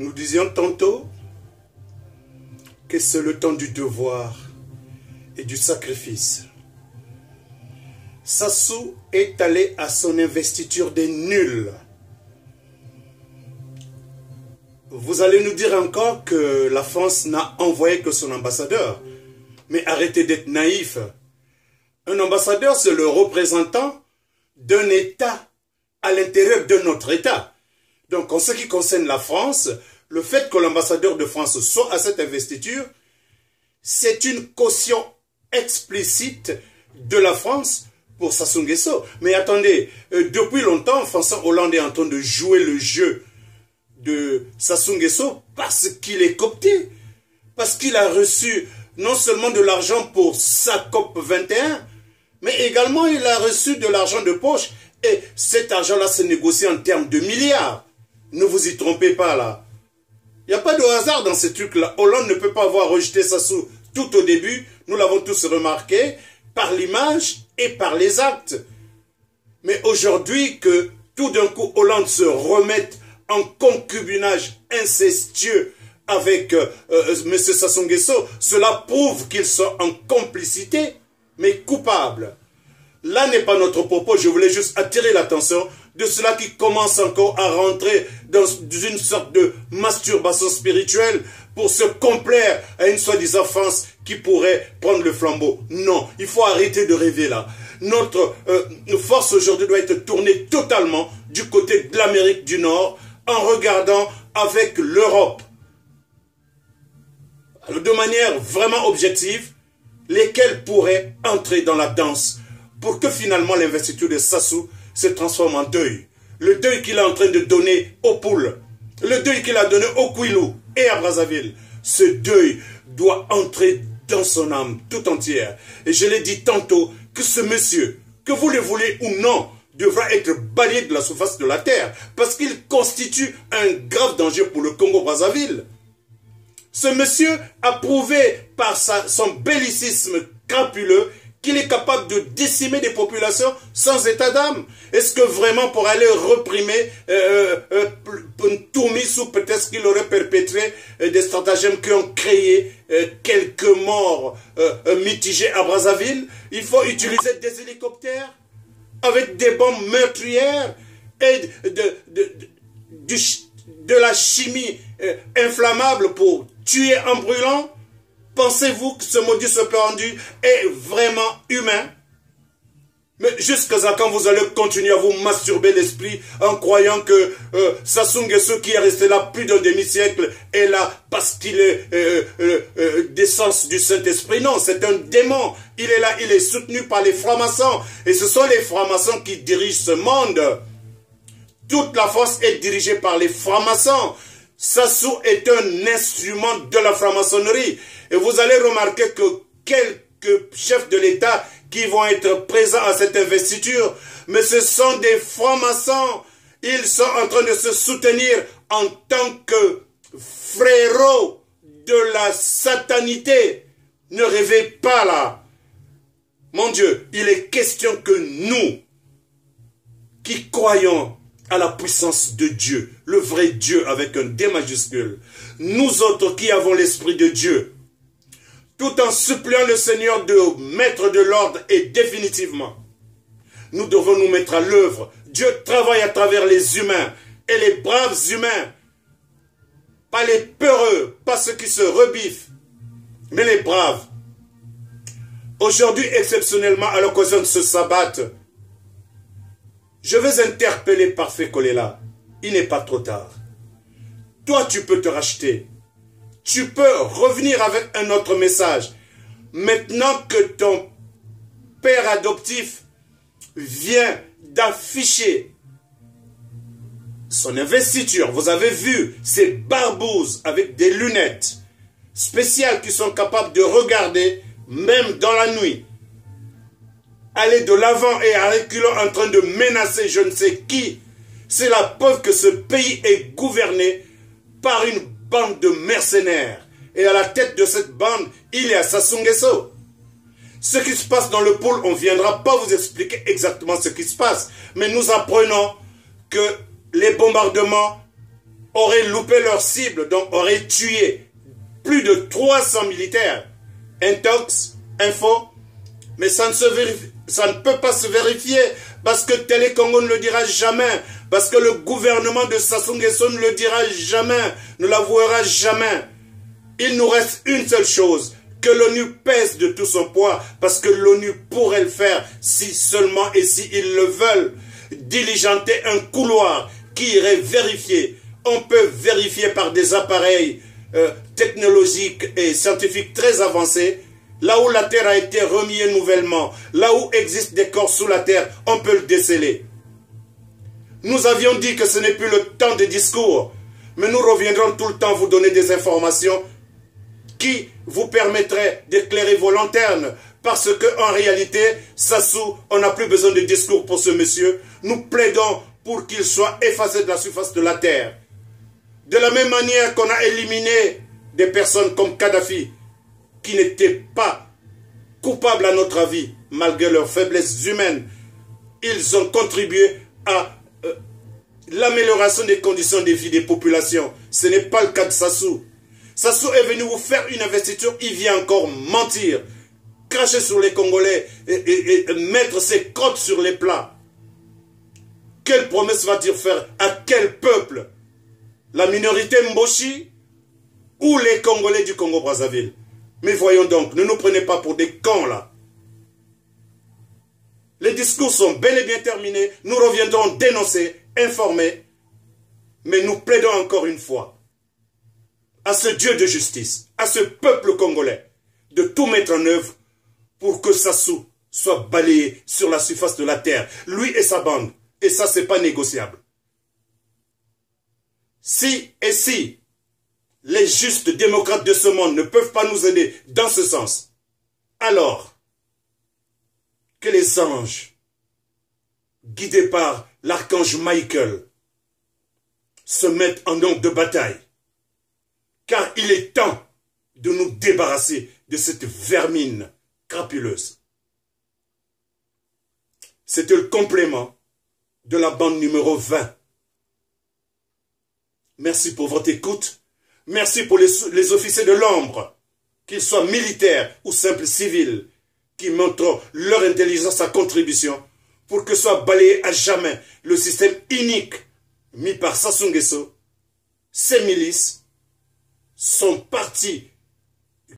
Nous disions tantôt que c'est le temps du devoir et du sacrifice. Sassou est allé à son investiture des nuls. Vous allez nous dire encore que la France n'a envoyé que son ambassadeur. Mais arrêtez d'être naïf. Un ambassadeur, c'est le représentant d'un État à l'intérieur de notre État. Donc, en ce qui concerne la France, le fait que l'ambassadeur de France soit à cette investiture, c'est une caution explicite de la France pour Sassou Nguesso. Mais attendez, depuis longtemps, François Hollande est en train de jouer le jeu de Sassou Nguesso parce qu'il est coopté, parce qu'il a reçu non seulement de l'argent pour sa COP 21, mais également il a reçu de l'argent de poche. Et cet argent-là se négocie en termes de milliards. Ne vous y trompez pas là. Il n'y a pas de hasard dans ces trucs-là. Hollande ne peut pas avoir rejeté Sassou tout au début. Nous l'avons tous remarqué par l'image et par les actes. Mais aujourd'hui que tout d'un coup Hollande se remette en concubinage incestueux avec M. Sassou Nguesso, cela prouve qu'ils sont en complicité, mais coupables. Là n'est pas notre propos, je voulais juste attirer l'attention de ceux-là qui commencent encore à rentrer dans une sorte de masturbation spirituelle pour se complaire à une soi-disant France qui pourrait prendre le flambeau. Non, il faut arrêter de rêver là. Notre force aujourd'hui doit être tournée totalement du côté de l'Amérique du Nord en regardant avec l'Europe. De manière vraiment objective, lesquels pourraient entrer dans la danse pour que finalement l'investiture de Sassou se transforme en deuil. Le deuil qu'il est en train de donner aux poules, le deuil qu'il a donné au Kouilou et à Brazzaville, ce deuil doit entrer dans son âme tout entière. Et je l'ai dit tantôt que ce monsieur, que vous le voulez ou non, devra être balayé de la surface de la terre parce qu'il constitue un grave danger pour le Congo-Brazzaville. Ce monsieur a prouvé par son bellicisme crapuleux qu'il est capable de décimer des populations sans état d'âme. Est-ce que vraiment pour aller reprimer Toumis ou peut-être qu'il aurait perpétré des stratagèmes qui ont créé quelques morts mitigés à Brazzaville, il faut utiliser des hélicoptères avec des bombes meurtrières et de la chimie inflammable pour tuer en brûlant? Pensez-vous que ce modus operandi est vraiment humain? Mais jusqu'à quand vous allez continuer à vous masturber l'esprit en croyant que Sassou Nguesso qui est resté là plus d'un demi-siècle est là parce qu'il est d'essence du Saint-Esprit? Non, c'est un démon. Il est là, il est soutenu par les francs-maçons. Et ce sont les francs-maçons qui dirigent ce monde. Toute la force est dirigée par les francs-maçons. Sassou est un instrument de la franc-maçonnerie. Et vous allez remarquer que quelques chefs de l'État qui vont être présents à cette investiture, mais ce sont des francs-maçons. Ils sont en train de se soutenir en tant que frérots de la satanité. Ne rêvez pas là. Mon Dieu, il est question que nous, qui croyons à la puissance de Dieu, le vrai Dieu avec un D majuscule, nous autres qui avons l'Esprit de Dieu, tout en suppliant le Seigneur de mettre de l'ordre et définitivement, nous devons nous mettre à l'œuvre. Dieu travaille à travers les humains et les braves humains, pas les peureux, pas ceux qui se rebiffent, mais les braves. Aujourd'hui, exceptionnellement, à l'occasion de ce sabbat, je vais interpeller Parfait Kolela. Il n'est pas trop tard. Toi, tu peux te racheter. Tu peux revenir avec un autre message. Maintenant que ton père adoptif vient d'afficher son investiture, vous avez vu ces barbouzes avec des lunettes spéciales qui sont capables de regarder même dans la nuit, aller de l'avant et à reculons en train de menacer je ne sais qui. C'est la preuve que ce pays est gouverné par une bande de mercenaires. Et à la tête de cette bande, il y a Sassou Nguesso. Ce qui se passe dans le pôle, on ne viendra pas vous expliquer exactement ce qui se passe. Mais nous apprenons que les bombardements auraient loupé leur cible, donc auraient tué plus de 300 militaires. Intox, info, mais ça ne peut pas se vérifier parce que Télé Congo ne le dira jamais, parce que le gouvernement de Sassou Nguesso ne le dira jamais, ne l'avouera jamais. Il nous reste une seule chose, que l'ONU pèse de tout son poids, parce que l'ONU pourrait le faire si seulement et si ils le veulent, diligenter un couloir qui irait vérifier. On peut vérifier par des appareils technologiques et scientifiques très avancés. Là où la terre a été remise nouvellement, là où existent des corps sous la terre, on peut le déceler. Nous avions dit que ce n'est plus le temps des discours, mais nous reviendrons tout le temps vous donner des informations qui vous permettraient d'éclairer vos lanternes. Parce qu'en réalité, Sassou, on n'a plus besoin de discours pour ce monsieur. Nous plaidons pour qu'il soit effacé de la surface de la terre. De la même manière qu'on a éliminé des personnes comme Kadhafi, qui n'étaient pas coupables à notre avis, malgré leurs faiblesses humaines, ils ont contribué à l'amélioration des conditions de vie des populations. Ce n'est pas le cas de Sassou. Sassou est venu vous faire une investiture, il vient encore mentir, cracher sur les Congolais et mettre ses crottes sur les plats. Quelle promesse va-t-il faire à quel peuple? La minorité Mboshi ou les Congolais du Congo-Brazzaville? Mais voyons donc, ne nous prenez pas pour des cons là. Les discours sont bel et bien terminés. Nous reviendrons dénoncer, informer. Mais nous plaidons encore une fois à ce Dieu de justice, à ce peuple congolais, de tout mettre en œuvre pour que Sassou soit balayé sur la surface de la terre. Lui et sa bande. Et ça, c'est pas négociable. Si les justes démocrates de ce monde ne peuvent pas nous aider dans ce sens, alors que les anges, guidés par l'archange Michael, se mettent en ordre de bataille. Car il est temps de nous débarrasser de cette vermine crapuleuse. C'était le complément de la bande numéro 20. Merci pour votre écoute. Merci pour les officiers de l'ombre, qu'ils soient militaires ou simples civils, qui montrent leur intelligence à contribution pour que soit balayé à jamais le système unique mis par Sassou Nguesso. Ces milices sont partis